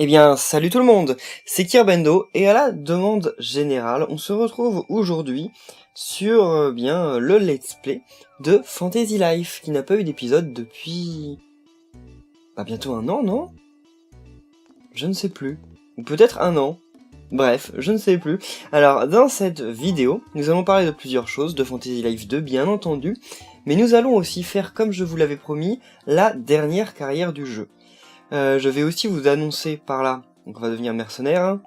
Eh bien, salut tout le monde, c'est Kirbendo, et à la demande générale, on se retrouve aujourd'hui sur le let's play de Fantasy Life, qui n'a pas eu d'épisode depuis... bientôt un an, non? Je ne sais plus. Ou peut-être un an. Bref, je ne sais plus. Alors, dans cette vidéo, nous allons parler de plusieurs choses, de Fantasy Life 2, bien entendu, mais nous allons aussi faire, comme je vous l'avais promis, la dernière carrière du jeu. Je vais aussi vous annoncer par là, donc on va devenir mercenaire, hein.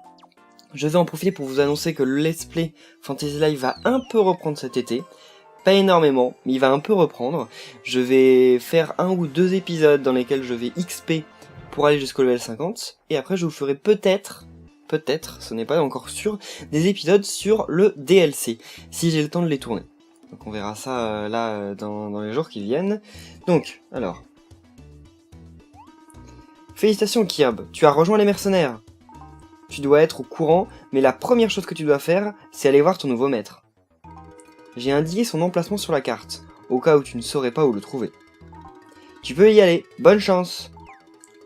Je vais en profiter pour vous annoncer que le let's play Fantasy Life va un peu reprendre cet été. Pas énormément, mais il va un peu reprendre. Je vais faire 1 ou 2 épisodes dans lesquels je vais XP pour aller jusqu'au level 50, et après je vous ferai peut-être, ce n'est pas encore sûr, des épisodes sur le DLC, si j'ai le temps de les tourner. Donc on verra ça dans les jours qui viennent. Donc, alors... Félicitations Kirb, tu as rejoint les mercenaires. Tu dois être au courant, mais la première chose que tu dois faire, c'est aller voir ton nouveau maître. J'ai indiqué son emplacement sur la carte, au cas où tu ne saurais pas où le trouver. Tu peux y aller, bonne chance.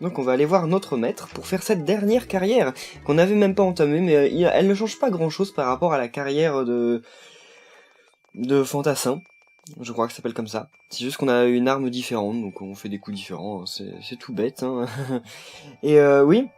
Donc on va aller voir notre maître pour faire cette dernière carrière, qu'on n'avait même pas entamée, mais elle ne change pas grand chose par rapport à la carrière de Fantassin. Je crois que ça s'appelle comme ça. C'est juste qu'on a une arme différente, donc on fait des coups différents, c'est tout bête, hein. Et oui.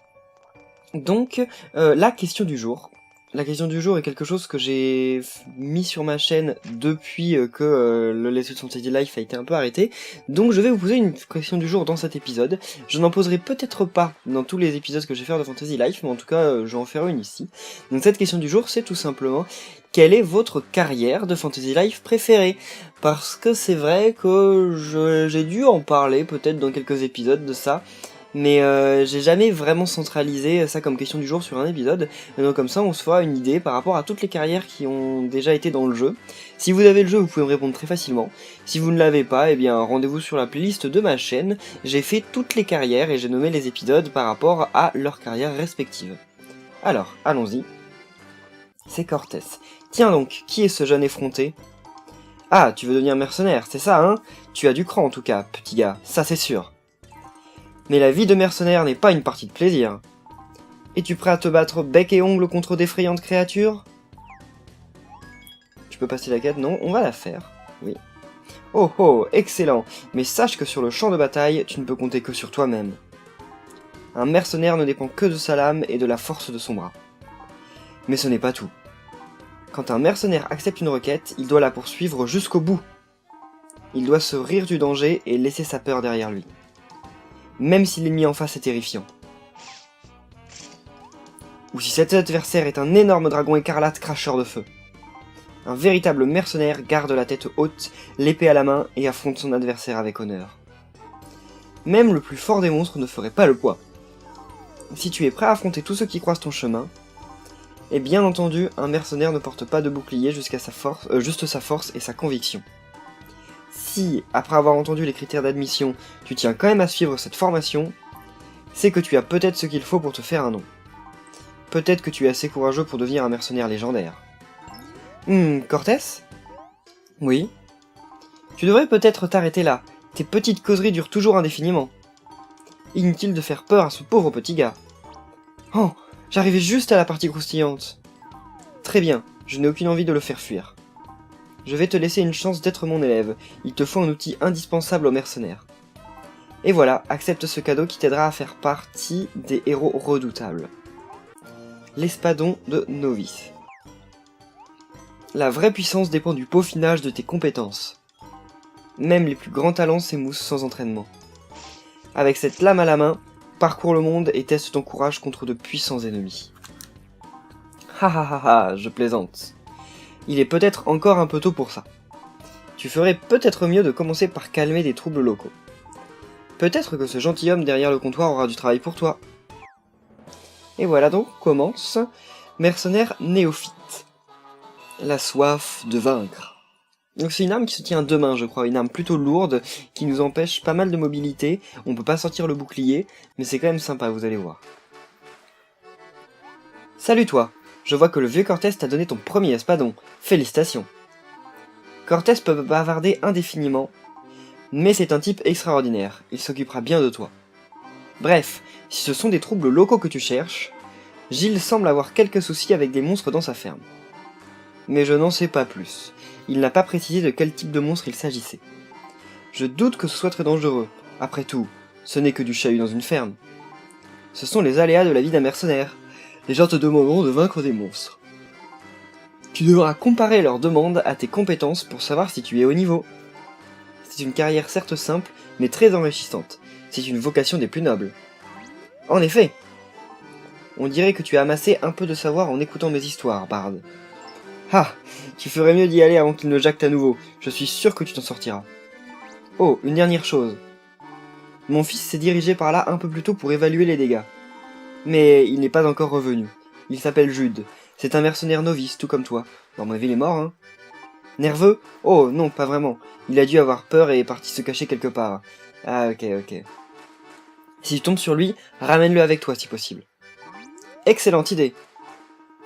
Donc, la question du jour. La question du jour est quelque chose que j'ai mis sur ma chaîne depuis que le Let's Play Fantasy Life a été un peu arrêté. Donc je vais vous poser une question du jour dans cet épisode. Je n'en poserai peut-être pas dans tous les épisodes que je vais faire de Fantasy Life, mais en tout cas je vais en faire une ici. Donc cette question du jour, c'est tout simplement: quelle est votre carrière de Fantasy Life préférée? Parce que c'est vrai que j'ai dû en parler peut-être dans quelques épisodes de ça, mais j'ai jamais vraiment centralisé ça comme question du jour sur un épisode, et donc comme ça on se fera une idée par rapport à toutes les carrières qui ont déjà été dans le jeu. Si vous avez le jeu, vous pouvez me répondre très facilement. Si vous ne l'avez pas, eh bien rendez-vous sur la playlist de ma chaîne, j'ai fait toutes les carrières et j'ai nommé les épisodes par rapport à leurs carrières respectives. Alors, allons-y. C'est Cortés. Tiens donc, qui est ce jeune effronté? Ah, tu veux devenir mercenaire, c'est ça, hein? Tu as du cran en tout cas, petit gars, ça c'est sûr. Mais la vie de mercenaire n'est pas une partie de plaisir. Es-tu prêt à te battre bec et ongles contre d'effrayantes créatures? Tu peux passer la quête? Non, on va la faire. Oui. Oh oh, excellent. Mais sache que sur le champ de bataille, tu ne peux compter que sur toi-même. Un mercenaire ne dépend que de sa lame et de la force de son bras. Mais ce n'est pas tout. Quand un mercenaire accepte une requête, il doit la poursuivre jusqu'au bout. Il doit se rire du danger et laisser sa peur derrière lui. Même si l'ennemi en face est terrifiant. Ou si cet adversaire est un énorme dragon écarlate cracheur de feu. Un véritable mercenaire garde la tête haute, l'épée à la main et affronte son adversaire avec honneur. Même le plus fort des monstres ne ferait pas le poids. Si tu es prêt à affronter tous ceux qui croisent ton chemin, et bien entendu, un mercenaire ne porte pas de bouclier jusqu'à juste sa force et sa conviction. Si, après avoir entendu les critères d'admission, tu tiens quand même à suivre cette formation, c'est que tu as peut-être ce qu'il faut pour te faire un nom. Peut-être que tu es assez courageux pour devenir un mercenaire légendaire. Cortés? Oui? Tu devrais peut-être t'arrêter là, tes petites causeries durent toujours indéfiniment. Inutile de faire peur à ce pauvre petit gars. Oh, j'arrivais juste à la partie croustillante. Très bien, je n'ai aucune envie de le faire fuir. Je vais te laisser une chance d'être mon élève, il te faut un outil indispensable aux mercenaires. Et voilà, accepte ce cadeau qui t'aidera à faire partie des héros redoutables. L'espadon de novice. La vraie puissance dépend du peaufinage de tes compétences. Même les plus grands talents s'émoussent sans entraînement. Avec cette lame à la main, parcours le monde et teste ton courage contre de puissants ennemis. Ha ha ha ha, je plaisante. Il est peut-être encore un peu tôt pour ça. Tu ferais peut-être mieux de commencer par calmer des troubles locaux. Peut-être que ce gentilhomme derrière le comptoir aura du travail pour toi. Et voilà donc commence Mercenaire néophyte. La soif de vaincre. Donc c'est une arme qui se tient à 2 mains, je crois, une arme plutôt lourde qui nous empêche pas mal de mobilité. On peut pas sortir le bouclier, mais c'est quand même sympa, vous allez voir. Salut toi, je vois que le vieux Cortés t'a donné ton premier espadon. Félicitations. Cortés peut bavarder indéfiniment, mais c'est un type extraordinaire, il s'occupera bien de toi. Bref, si ce sont des troubles locaux que tu cherches, Gilles semble avoir quelques soucis avec des monstres dans sa ferme. Mais je n'en sais pas plus. Il n'a pas précisé de quel type de monstre il s'agissait. Je doute que ce soit très dangereux. Après tout, ce n'est que du chahut dans une ferme. Ce sont les aléas de la vie d'un mercenaire. Les gens te demanderont de vaincre des monstres. Tu devras comparer leurs demandes à tes compétences pour savoir si tu es au niveau. C'est une carrière certes simple, mais très enrichissante. C'est une vocation des plus nobles. En effet, on dirait que tu as amassé un peu de savoir en écoutant mes histoires, Bard. Ah, tu ferais mieux d'y aller avant qu'il ne jacte à nouveau. Je suis sûr que tu t'en sortiras. Oh, une dernière chose. Mon fils s'est dirigé par là un peu plus tôt pour évaluer les dégâts. Mais il n'est pas encore revenu. Il s'appelle Jude. C'est un mercenaire novice, tout comme toi. Dans ma ville, il est mort, hein. Nerveux? Oh, non, pas vraiment. Il a dû avoir peur et est parti se cacher quelque part. Ah, ok. Si tu tombes sur lui, ramène-le avec toi, si possible. Excellente idée.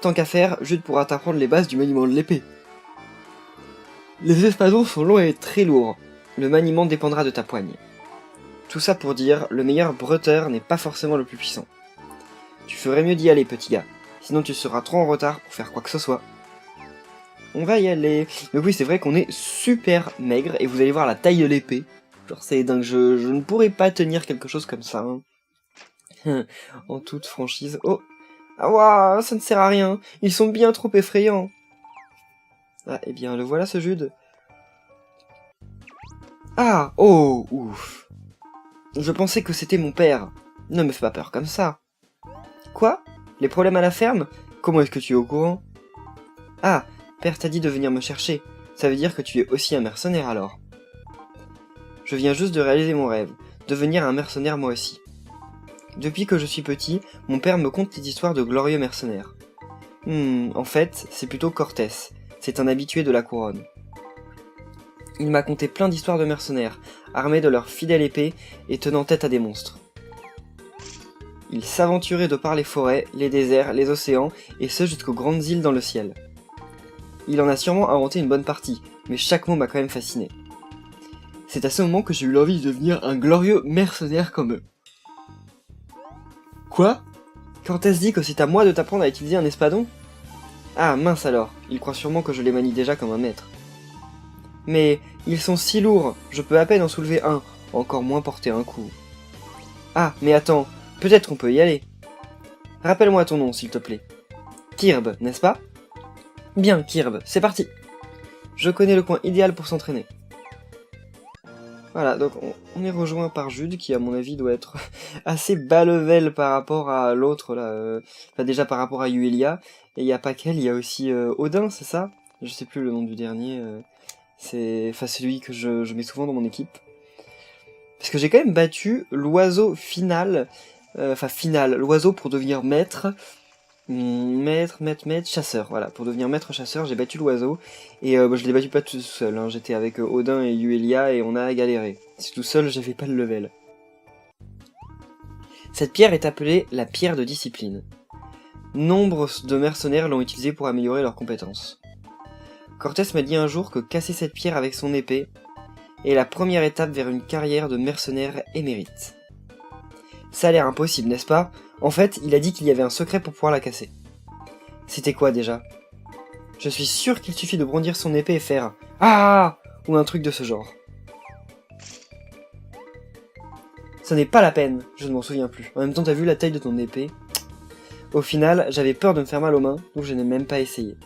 Tant qu'à faire, Jude pourra t'apprendre les bases du maniement de l'épée. Les espadons sont longs et très lourds. Le maniement dépendra de ta poigne. Tout ça pour dire, le meilleur bretteur n'est pas forcément le plus puissant. Tu ferais mieux d'y aller, petit gars. Sinon tu seras trop en retard pour faire quoi que ce soit. On va y aller. Mais oui, c'est vrai qu'on est super maigre et vous allez voir la taille de l'épée. Genre c'est dingue, je ne pourrais pas tenir quelque chose comme ça. Hein. En toute franchise. Oh. Ah waouh, ça ne sert à rien. Ils sont bien trop effrayants. Ah, eh bien, le voilà ce Jude. Ah, oh, ouf. Je pensais que c'était mon père. Ne me fais pas peur comme ça. Quoi? Les problèmes à la ferme? Comment est-ce que tu es au courant? Ah, père t'a dit de venir me chercher. Ça veut dire que tu es aussi un mercenaire alors. Je viens juste de réaliser mon rêve, devenir un mercenaire moi aussi. Depuis que je suis petit, mon père me conte les histoires de glorieux mercenaires. En fait, c'est plutôt Cortés. C'est un habitué de la couronne. Il m'a conté plein d'histoires de mercenaires, armés de leur fidèle épée et tenant tête à des monstres. Ils s'aventuraient de par les forêts, les déserts, les océans, et ce jusqu'aux grandes îles dans le ciel. Il en a sûrement inventé une bonne partie, mais chaque mot m'a quand même fasciné. C'est à ce moment que j'ai eu l'envie de devenir un glorieux mercenaire comme eux. Quoi? Cortés dit que c'est à moi de t'apprendre à utiliser un espadon? Ah mince alors, il croit sûrement que je les manie déjà comme un maître. Mais ils sont si lourds, je peux à peine en soulever un, encore moins porter un coup. Ah, mais attends, peut-être qu'on peut y aller. Rappelle-moi ton nom, s'il te plaît. Kirb, n'est-ce pas? Bien, Kirb, c'est parti. Je connais le coin idéal pour s'entraîner. Voilà, donc on est rejoint par Jude, qui à mon avis doit être assez bas level par rapport à l'autre, là. Enfin déjà par rapport à Yuelia, et il n'y a pas qu'elle, il y a aussi Odin, c'est ça? Je sais plus le nom du dernier, c'est celui que je mets souvent dans mon équipe. Parce que j'ai quand même battu l'oiseau final, l'oiseau pour devenir maître, chasseur, voilà, pour devenir maître chasseur, j'ai battu l'oiseau, et je l'ai battu pas tout seul, hein. J'étais avec Odin et Yuelia, et on a galéré. Si tout seul, j'avais pas le level. Cette pierre est appelée la pierre de discipline. Nombre de mercenaires l'ont utilisée pour améliorer leurs compétences. Cortés m'a dit un jour que casser cette pierre avec son épée est la première étape vers une carrière de mercenaire émérite. Ça a l'air impossible, n'est-ce pas? En fait, il a dit qu'il y avait un secret pour pouvoir la casser. C'était quoi déjà? Je suis sûr qu'il suffit de brandir son épée et faire « Ah !» ou un truc de ce genre. Ce n'est pas la peine, je ne m'en souviens plus. En même temps, t'as vu la taille de ton épée? Au final, j'avais peur de me faire mal aux mains, donc je n'ai même pas essayé.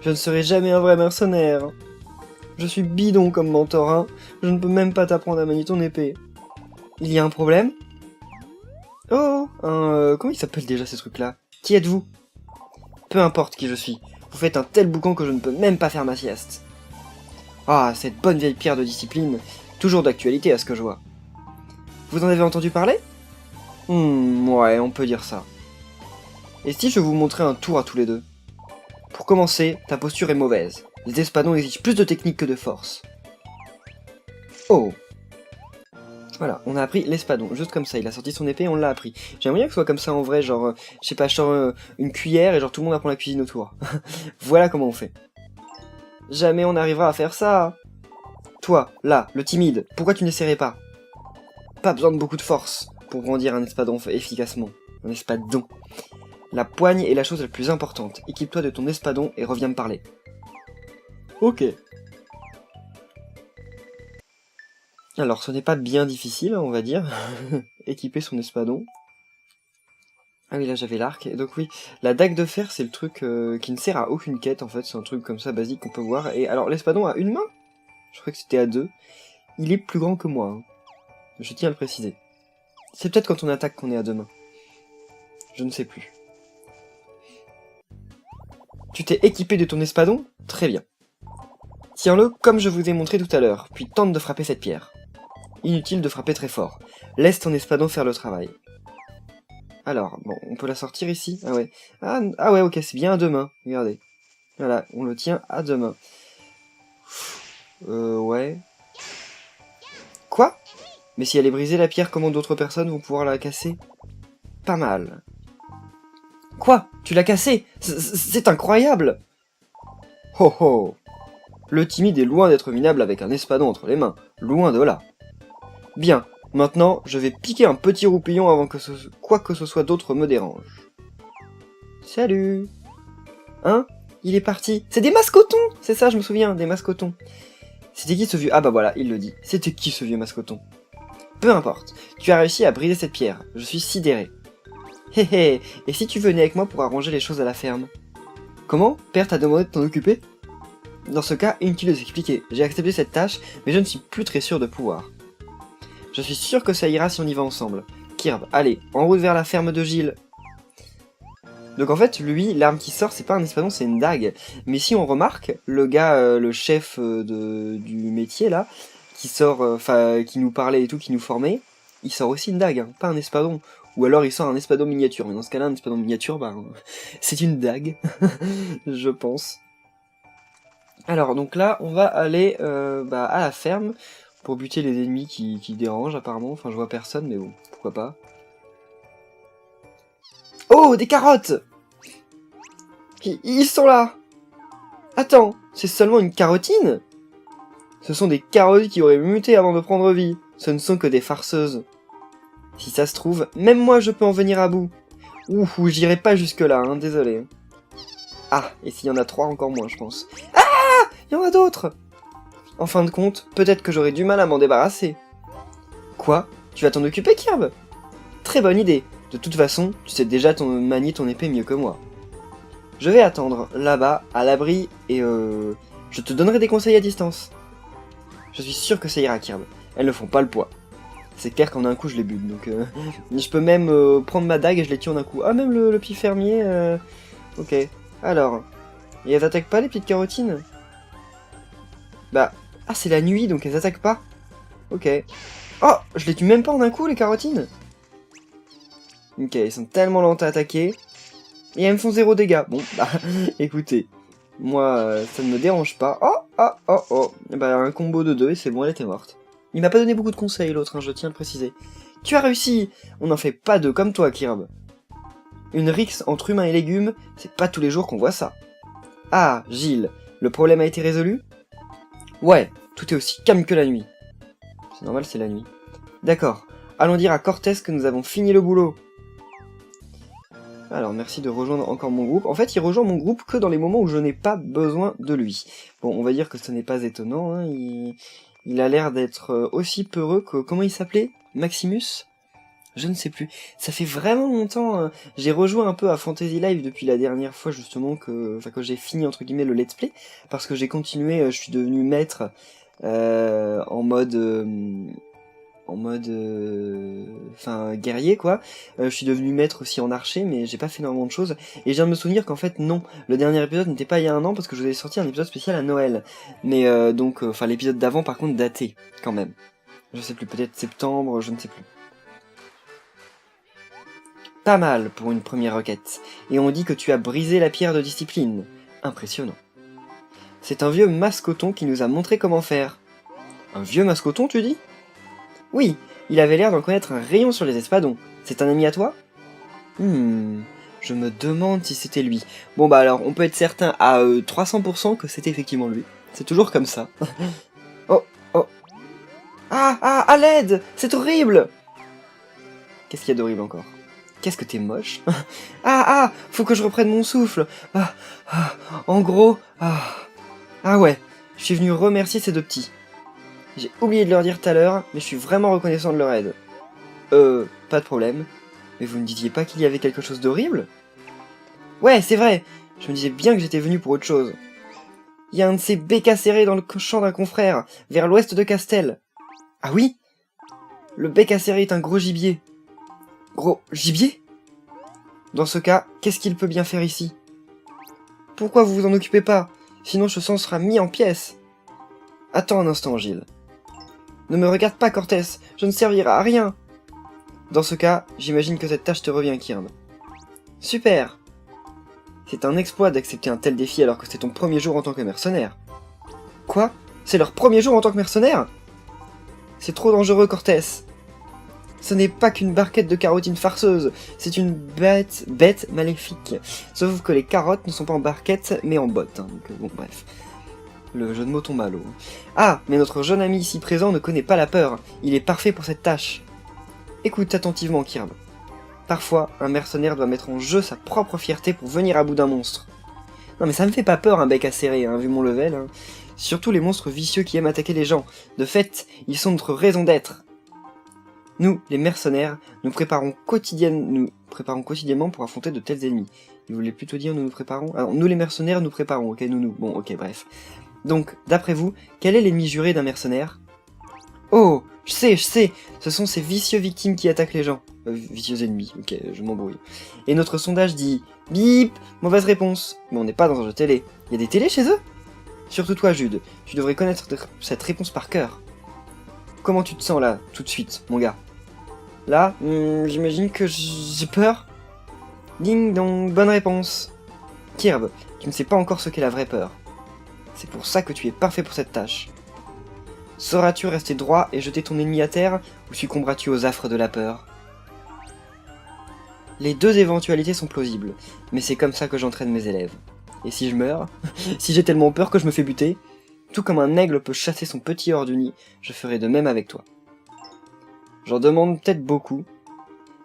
Je ne serai jamais un vrai mercenaire. Je suis bidon comme mentorin, je ne peux même pas t'apprendre à manier ton épée. Il y a un problème? Oh, comment il s'appelle déjà ces trucs-là? Qui êtes-vous? Peu importe qui je suis, vous faites un tel boucan que je ne peux même pas faire ma sieste. Ah, cette bonne vieille pierre de discipline, toujours d'actualité à ce que je vois. Vous en avez entendu parler? Ouais, on peut dire ça. Et si je vous montrais un tour à tous les deux? Pour commencer, ta posture est mauvaise. Les espadons exigent plus de technique que de force. Oh! Voilà, on a appris l'espadon, juste comme ça, il a sorti son épée et on l'a appris. J'aimerais bien que ce soit comme ça en vrai, genre, je sais pas, genre une cuillère et genre tout le monde apprend la cuisine autour. Voilà comment on fait. Jamais on n'arrivera à faire ça. Toi, là, le timide, pourquoi tu n'essaierais pas? Pas besoin de beaucoup de force. pour brandir un espadon efficacement. Un espadon. La poigne est la chose la plus importante. Équipe-toi de ton espadon et reviens me parler. Ok. Alors, ce n'est pas bien difficile, on va dire. Équiper son espadon. Ah oui, là j'avais l'arc. Et donc oui, la dague de fer, c'est le truc qui ne sert à aucune quête, en fait. C'est un truc comme ça, basique, qu'on peut voir. Et alors, l'espadon a une main? Je crois que c'était à deux. Il est plus grand que moi. Hein. Je tiens à le préciser. C'est peut-être quand on attaque qu'on est à deux mains. Je ne sais plus. Tu t'es équipé de ton espadon? Très bien. Tiens-le comme je vous ai montré tout à l'heure, puis tente de frapper cette pierre. Inutile de frapper très fort. Laisse ton espadon faire le travail. Alors, bon, on peut la sortir ici? Ah ouais. Ah ouais, ok, c'est bien à deux mains. Regardez. Voilà, on le tient à deux mains. Ouais. Quoi? Mais si elle est brisée, la pierre, comment d'autres personnes vont pouvoir la casser? Pas mal. Quoi? Tu l'as cassée? C'est incroyable! Ho ho! Le timide est loin d'être minable avec un espadon entre les mains. Loin de là. Bien. Maintenant, je vais piquer un petit roupillon avant que quoi que ce soit d'autre me dérange. Salut! Hein? Il est parti. C'est des mascotons! C'est ça, je me souviens, des mascotons. C'était qui ce vieux... Ah bah voilà, il le dit. C'était qui ce vieux mascoton? Peu importe. Tu as réussi à briser cette pierre. Je suis sidéré. Hé hé, et si tu venais avec moi pour arranger les choses à la ferme? Comment? Père t'a demandé de t'en occuper? Dans ce cas, inutile de s'expliquer. J'ai accepté cette tâche, mais je ne suis plus très sûr de pouvoir. Je suis sûr que ça ira si on y va ensemble. Kirb, allez, en route vers la ferme de Gilles. Donc en fait, lui, l'arme qui sort, c'est pas un espadon, c'est une dague. Mais si on remarque, le gars, le chef du métier là, qui sort, qui nous parlait et tout, qui nous formait, il sort aussi une dague, hein, pas un espadon. Ou alors il sort un espadon miniature. Mais dans ce cas-là, un espadon miniature, bah, c'est une dague, je pense. Alors donc là, on va aller à la ferme pour buter les ennemis qui dérangent apparemment. Enfin, je vois personne, mais bon, pourquoi pas. Oh, des carottes! Ils sont là! Attends, c'est seulement une carotine? Ce sont des carottes qui auraient muté avant de prendre vie. Ce ne sont que des farceuses. Si ça se trouve, même moi je peux en venir à bout. Ouh, j'irai pas jusque là, hein, désolé. Ah, et s'il y en a 3, encore moins, je pense. Ah! Il y en a d'autres! En fin de compte, peut-être que j'aurai du mal à m'en débarrasser. Quoi? Tu vas t'en occuper, Kirb? Très bonne idée. De toute façon, tu sais déjà manier ton épée mieux que moi. Je vais attendre, là-bas, à l'abri, et je te donnerai des conseils à distance. Je suis sûr que ça ira, Kirb. Elles ne font pas le poids. C'est clair qu'en un coup, je les bute, donc je peux même prendre ma dague et je les tue en un coup. Ah, même le petit fermier, ok. Alors, et elles attaquent pas, les petites carotines? Bah, ah, c'est la nuit, donc elles attaquent pas? Ok. Oh, je les tue même pas en un coup, les carotines? Ok, ils sont tellement lentes à attaquer. Et elles me font 0 dégâts. Bon, bah, écoutez. Moi, ça ne me dérange pas. Oh. Bah, un combo de 2 et c'est bon, elle était morte. Il m'a pas donné beaucoup de conseils, l'autre, hein, je tiens à le préciser. Tu as réussi! On n'en fait pas deux comme toi, Kirb. Une rixe entre humains et légumes, c'est pas tous les jours qu'on voit ça. Ah, Gilles, le problème a été résolu? Ouais, tout est aussi calme que la nuit. C'est normal, c'est la nuit. D'accord, allons dire à Cortés que nous avons fini le boulot. Alors, merci de rejoindre encore mon groupe. En fait, il rejoint mon groupe que dans les moments où je n'ai pas besoin de lui. Bon, on va dire que ce n'est pas étonnant, hein. Il a l'air d'être aussi peureux que... Comment il s'appelait? Maximus? Je ne sais plus. Ça fait vraiment longtemps. J'ai rejoint un peu à Fantasy Live depuis la dernière fois, justement, que j'ai fini, entre guillemets, le let's play. Parce que j'ai continué, je suis devenu maître en mode... guerrier quoi. Je suis devenu maître aussi en archer, mais j'ai pas fait énormément de choses. Et je viens de me souvenir qu'en fait non, le dernier épisode n'était pas il y a un an parce que je vous avais sorti un épisode spécial à Noël. Mais l'épisode d'avant par contre daté quand même. Je sais plus, peut-être septembre, je ne sais plus. Pas mal pour une première requête. Et on dit que tu as brisé la pierre de discipline. Impressionnant. C'est un vieux mascoton qui nous a montré comment faire. Un vieux mascoton, tu dis? Oui, il avait l'air d'en connaître un rayon sur les espadons. C'est un ami à toi? Je me demande si c'était lui. Bon bah alors, on peut être certain à 300% que c'était effectivement lui. C'est toujours comme ça. Oh. Ah, à l'aide! C'est horrible! Qu'est-ce qu'il y a d'horrible encore? Qu'est-ce que t'es moche. Ah, faut que je reprenne mon souffle. En gros, ah ouais, je suis venu remercier ces deux petits. J'ai oublié de leur dire tout à l'heure, mais je suis vraiment reconnaissant de leur aide. Pas de problème. Mais vous ne disiez pas qu'il y avait quelque chose d'horrible? Ouais, c'est vrai. Je me disais bien que j'étais venu pour autre chose. Il y a un de ces bécasserés dans le champ d'un confrère, vers l'ouest de Castel. Ah oui? Le bécasseré est un gros gibier. Gros gibier? Dans ce cas, qu'est-ce qu'il peut bien faire ici? Pourquoi vous vous en occupez pas? Sinon ce sang sera mis en pièces. Attends un instant, Gilles. Ne me regarde pas, Cortés, je ne servirai à rien. Dans ce cas, j'imagine que cette tâche te revient, Kirb. Super. C'est un exploit d'accepter un tel défi alors que c'est ton premier jour en tant que mercenaire. Quoi? C'est leur premier jour en tant que mercenaire? C'est trop dangereux, Cortés. Ce n'est pas qu'une barquette de carotines farceuses, c'est une bête maléfique. Sauf que les carottes ne sont pas en barquette, mais en botte. Hein, donc bon, bref. Le jeu de mots tombe à l'eau. Ah, mais notre jeune ami ici présent ne connaît pas la peur. Il est parfait pour cette tâche. Écoute attentivement, Kirb. Parfois, un mercenaire doit mettre en jeu sa propre fierté pour venir à bout d'un monstre. Non mais ça me fait pas peur un bec acéré, hein, vu mon level. Hein. Surtout les monstres vicieux qui aiment attaquer les gens. De fait, ils sont notre raison d'être. Nous, les mercenaires, nous préparons quotidiennement pour affronter de tels ennemis. Il voulait plutôt dire nous préparons... Alors, nous les mercenaires, nous préparons, ok, nous. Bon, ok, bref. Donc, d'après vous, quel est l'ennemi juré d'un mercenaire? Oh, je sais, ce sont ces vicieux victimes qui attaquent les gens. Vicieux ennemis, ok, je m'embrouille. Et notre sondage dit... Bip, mauvaise réponse. Mais on n'est pas dans un jeu télé. Il y a des télés chez eux? Surtout toi, Jude, tu devrais connaître cette réponse par cœur. Comment tu te sens là, tout de suite, mon gars? Là, j'imagine que j'ai peur. Ding dong, bonne réponse. Kirb, tu ne sais pas encore ce qu'est la vraie peur. C'est pour ça que tu es parfait pour cette tâche. Sauras-tu rester droit et jeter ton ennemi à terre, ou succomberas-tu aux affres de la peur? Les deux éventualités sont plausibles, mais c'est comme ça que j'entraîne mes élèves. Et si je meurs, si j'ai tellement peur que je me fais buter, tout comme un aigle peut chasser son petit hors du nid, je ferai de même avec toi. J'en demande peut-être beaucoup.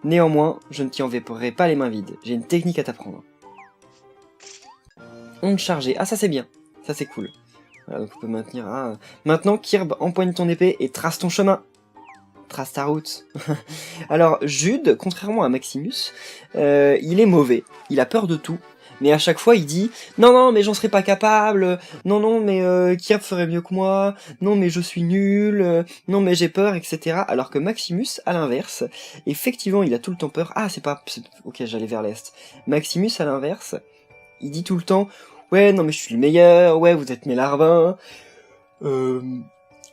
Néanmoins, je ne t'y enverrai pas les mains vides. J'ai une technique à t'apprendre. Onde chargée. Ah, ça c'est bien. Ça c'est cool. Voilà, donc on peut maintenir... Ah. Maintenant, Kirb, empoigne ton épée et trace ton chemin. Trace ta route. Alors, Jude, contrairement à Maximus, il est mauvais. Il a peur de tout. Mais à chaque fois, il dit « Non, mais j'en serais pas capable. Non, mais Kirb ferait mieux que moi. Non, mais je suis nul. Non, mais j'ai peur, etc. » Alors que Maximus, à l'inverse, effectivement, il a tout le temps peur. Ah, c'est pas... Ok, j'allais vers l'est. Maximus, à l'inverse, il dit tout le temps « Ouais, non, mais je suis le meilleur. Ouais, vous êtes mes larbins.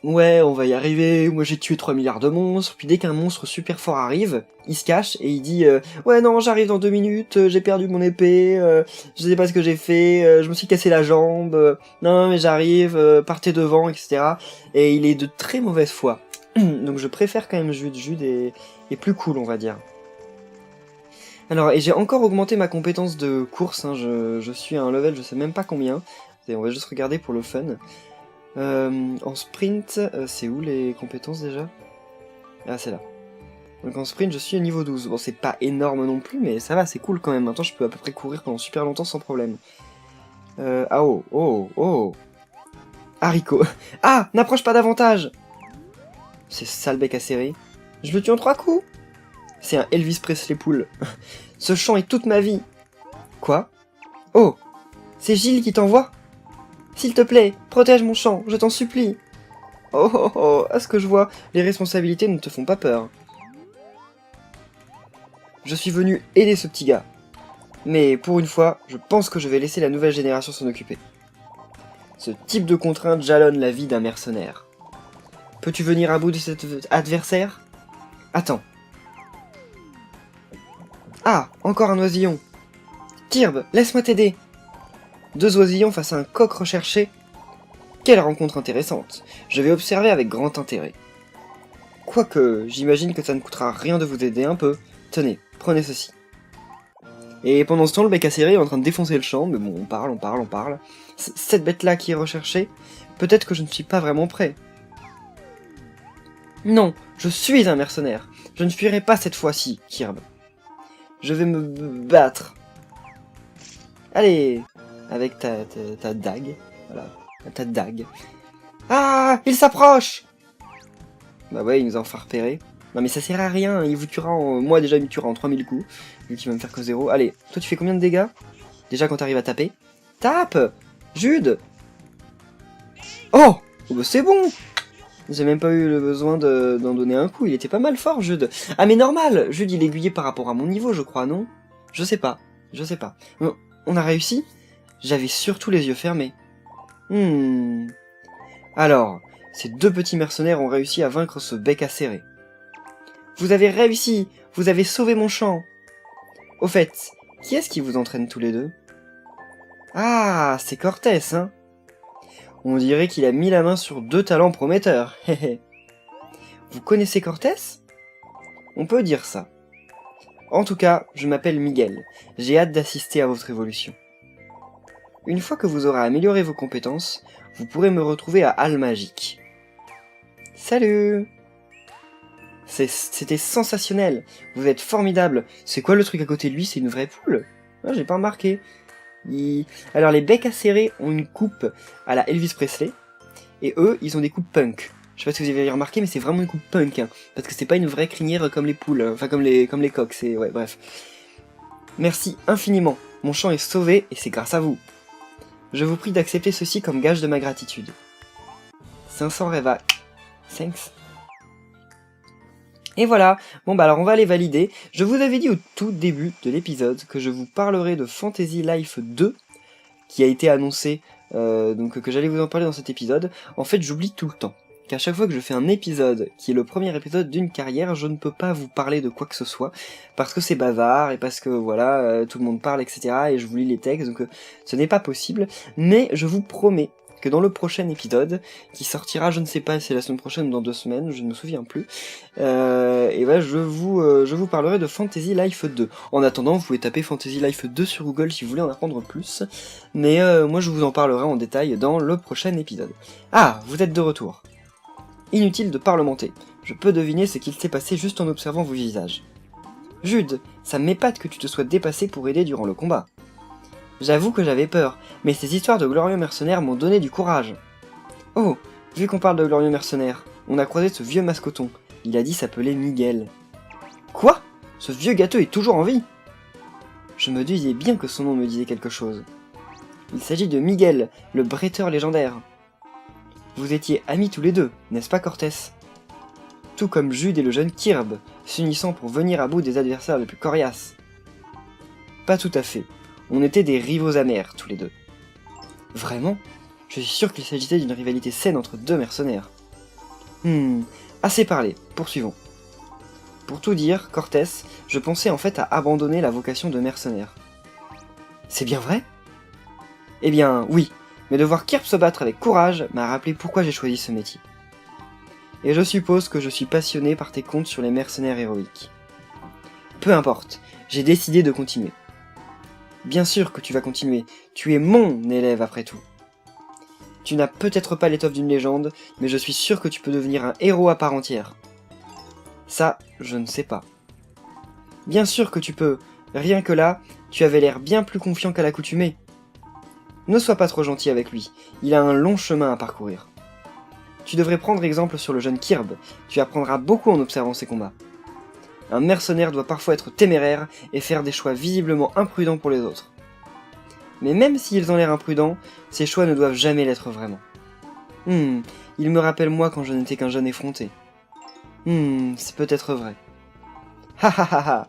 Ouais, on va y arriver, moi j'ai tué 3 milliards de monstres, puis dès qu'un monstre super fort arrive, il se cache et il dit ouais non, j'arrive dans 2 minutes, j'ai perdu mon épée, je sais pas ce que j'ai fait, je me suis cassé la jambe, non mais j'arrive, partez devant, etc. » Et il est de très mauvaise foi. Donc je préfère quand même Jude. Jude est plus cool, on va dire. Alors, et j'ai encore augmenté ma compétence de course, hein, je suis à un level, je sais même pas combien, et on va juste regarder pour le fun. En sprint, c'est où les compétences déjà? Ah, c'est là. Donc en sprint, je suis au niveau 12. Bon, c'est pas énorme non plus, mais ça va, c'est cool quand même. Maintenant, je peux à peu près courir pendant super longtemps sans problème. Ah oh. Haricot. Ah, n'approche pas davantage. C'est sale bec acéré. Je le tue en 3 coups. C'est un Elvis Presley poule. Ce chant est toute ma vie. Quoi? Oh, c'est Gilles qui t'envoie? S'il te plaît, protège mon champ, je t'en supplie. Oh, à ce que je vois, les responsabilités ne te font pas peur. Je suis venu aider ce petit gars. Mais pour une fois, je pense que je vais laisser la nouvelle génération s'en occuper. Ce type de contrainte jalonne la vie d'un mercenaire. Peux-tu venir à bout de cet adversaire? Attends. Ah, encore un oisillon. Kirb, laisse-moi t'aider. 2 oisillons face à un coq recherché. Quelle rencontre intéressante. Je vais observer avec grand intérêt. Quoique, j'imagine que ça ne coûtera rien de vous aider un peu. Tenez, prenez ceci. Et pendant ce temps, le bec acéré est en train de défoncer le champ, mais bon, on parle. Cette bête-là qui est recherchée, peut-être que je ne suis pas vraiment prêt. Non, je suis un mercenaire. Je ne fuirai pas cette fois-ci, Kirb. Je vais me battre. Allez, avec ta dague. Voilà, ta dague. Ah, il s'approche. Bah ouais, il nous a enfin repéré. Non mais ça sert à rien, il vous tuera en... Moi déjà il me tuera en 3000 coups, vu qu'il va me faire que 0. Allez, toi tu fais combien de dégâts? Déjà quand t'arrives à taper. Tape Jude. Oh, bah c'est bon. J'ai même pas eu le besoin d'en donner un coup, il était pas mal fort Jude. Ah mais normal, Jude il est aiguillé par rapport à mon niveau je crois, non? Je sais pas. On a réussi? J'avais surtout les yeux fermés. Alors, ces deux petits mercenaires ont réussi à vaincre ce bec acéré. Vous avez réussi! Vous avez sauvé mon champ! Au fait, qui est-ce qui vous entraîne tous les deux? Ah, c'est Cortés, hein? On dirait qu'il a mis la main sur deux talents prometteurs. Vous connaissez Cortés? On peut dire ça. En tout cas, je m'appelle Miguel. J'ai hâte d'assister à votre évolution. Une fois que vous aurez amélioré vos compétences, vous pourrez me retrouver à Halle Magique. Salut! C'était sensationnel. Vous êtes formidable. C'est quoi le truc à côté de lui? C'est une vraie poule? Ah, j'ai pas remarqué. Alors les becs acérés ont une coupe à la Elvis Presley. Et eux, ils ont des coupes punk. Je sais pas si vous avez remarqué, mais c'est vraiment une coupe punk. Hein, parce que c'est pas une vraie crinière comme les poules. Enfin, comme les coqs. C'est... Ouais, bref. Merci infiniment. Mon champ est sauvé et c'est grâce à vous. Je vous prie d'accepter ceci comme gage de ma gratitude. 500 Reva. Thanks. Et voilà, bon bah alors on va aller valider. Je vous avais dit au tout début de l'épisode que je vous parlerai de Fantasy Life 2, qui a été annoncé, donc que j'allais vous en parler dans cet épisode. En fait j'oublie tout le temps, qu'à chaque fois que je fais un épisode, qui est le premier épisode d'une carrière, je ne peux pas vous parler de quoi que ce soit, parce que c'est bavard, et parce que voilà, tout le monde parle, etc. Et je vous lis les textes, donc ce n'est pas possible, mais je vous promets que dans le prochain épisode, qui sortira, je ne sais pas si c'est la semaine prochaine ou dans 2 semaines, je ne me souviens plus, et ben je vous parlerai de Fantasy Life 2. En attendant, vous pouvez taper Fantasy Life 2 sur Google si vous voulez en apprendre plus, mais moi je vous en parlerai en détail dans le prochain épisode. Ah, vous êtes de retour. Inutile de parlementer, je peux deviner ce qu'il s'est passé juste en observant vos visages. Jude, ça m'épate que tu te sois dépassé pour aider durant le combat. J'avoue que j'avais peur, mais ces histoires de glorieux mercenaires m'ont donné du courage. Oh, vu qu'on parle de glorieux mercenaires, on a croisé ce vieux mascoton. Il a dit s'appeler Miguel. Quoi? Ce vieux gâteux est toujours en vie? Je me disais bien que son nom me disait quelque chose. Il s'agit de Miguel, le bretteur légendaire. Vous étiez amis tous les deux, n'est-ce pas Cortés? Tout comme Jude et le jeune Kirb, s'unissant pour venir à bout des adversaires les plus coriaces. Pas tout à fait. On était des rivaux amers, tous les deux. Vraiment? Je suis sûr qu'il s'agissait d'une rivalité saine entre deux mercenaires. Assez parlé, poursuivons. Pour tout dire, Cortés, je pensais en fait à abandonner la vocation de mercenaire. C'est bien vrai? Eh bien, oui, mais de voir Kirb se battre avec courage m'a rappelé pourquoi j'ai choisi ce métier. Et je suppose que je suis passionné par tes contes sur les mercenaires héroïques. Peu importe, j'ai décidé de continuer. Bien sûr que tu vas continuer, tu es mon élève après tout. Tu n'as peut-être pas l'étoffe d'une légende, mais je suis sûr que tu peux devenir un héros à part entière. Ça, je ne sais pas. Bien sûr que tu peux, rien que là, tu avais l'air bien plus confiant qu'à l'accoutumée. Ne sois pas trop gentil avec lui, il a un long chemin à parcourir. Tu devrais prendre exemple sur le jeune Kirb, tu apprendras beaucoup en observant ses combats. Un mercenaire doit parfois être téméraire et faire des choix visiblement imprudents pour les autres. Mais même s'ils ont l'air imprudents, ces choix ne doivent jamais l'être vraiment. Il me rappelle moi quand je n'étais qu'un jeune effronté. C'est peut-être vrai. Ha ha ha ha.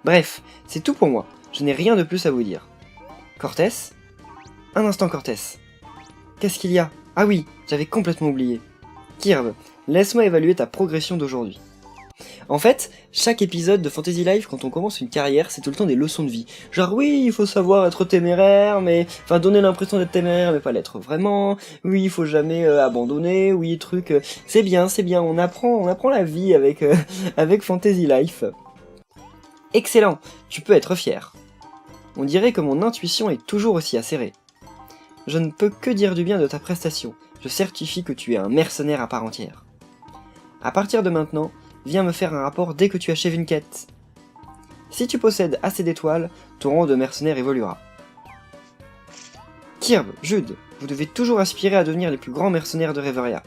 Bref, c'est tout pour moi, je n'ai rien de plus à vous dire. Cortés? Un instant Cortés. Qu'est-ce qu'il y a? Ah oui, j'avais complètement oublié. Kirb, laisse-moi évaluer ta progression d'aujourd'hui. En fait, chaque épisode de Fantasy Life, quand on commence une carrière, c'est tout le temps des leçons de vie. Genre oui, il faut savoir être téméraire, mais... Enfin, donner l'impression d'être téméraire, mais pas l'être vraiment. Oui, il faut jamais abandonner, oui, truc... C'est bien, on apprend la vie avec, avec Fantasy Life. Excellent, tu peux être fier. On dirait que mon intuition est toujours aussi acérée. Je ne peux que dire du bien de ta prestation. Je certifie que tu es un mercenaire à part entière. À partir de maintenant, viens me faire un rapport dès que tu achèves une quête. Si tu possèdes assez d'étoiles, ton rang de mercenaire évoluera. Kirby, Jude, vous devez toujours aspirer à devenir les plus grands mercenaires de Reveria.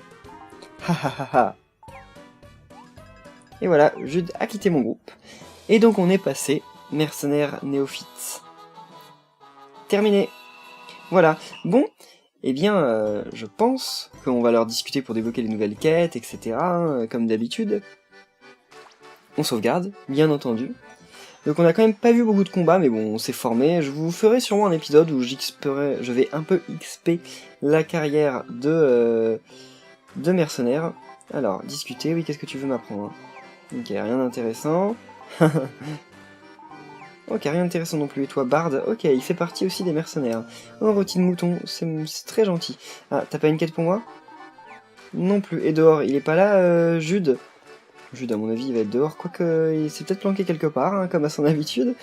Ha ha ha ha. Et voilà, Jude a quitté mon groupe. Et donc on est passé mercenaire néophyte. Terminé. Voilà. Bon, eh bien, je pense qu'on va leur discuter pour débloquer les nouvelles quêtes, etc. Comme d'habitude. On sauvegarde, bien entendu. Donc on a quand même pas vu beaucoup de combats, mais bon, on s'est formé. Je vous ferai sûrement un épisode où je vais un peu XP la carrière de mercenaire. Alors, discuter, oui, qu'est-ce que tu veux m'apprendre? Ok, rien d'intéressant. Ok, rien d'intéressant non plus. Et toi, Bard? Ok, il fait partie aussi des mercenaires. Oh, routine mouton, c'est très gentil. Ah, t'as pas une quête pour moi? Non plus. Et dehors, il est pas là, Jude? Jude, à mon avis, il va être dehors, quoique il s'est peut-être planqué quelque part, hein, comme à son habitude.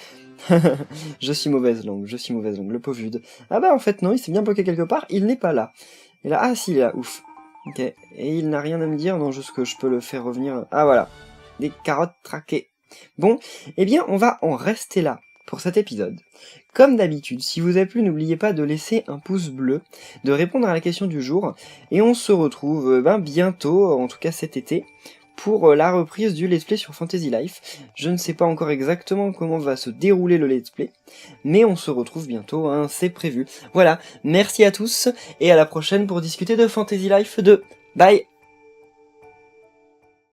Je suis mauvaise langue, le pauvre Jude. Ah bah en fait non, il s'est bien bloqué quelque part, il n'est pas là. Et là, ah si, il est là, ouf. Ok, et il n'a rien à me dire, non, juste que je peux le faire revenir... Ah voilà, des carottes traquées. Bon, eh bien on va en rester là pour cet épisode. Comme d'habitude, si vous avez plu, n'oubliez pas de laisser un pouce bleu, de répondre à la question du jour, et on se retrouve bientôt, en tout cas cet été, pour la reprise du let's play sur Fantasy Life. Je ne sais pas encore exactement comment va se dérouler le let's play, mais on se retrouve bientôt, hein, c'est prévu. Voilà, merci à tous, et à la prochaine pour discuter de Fantasy Life 2. Bye!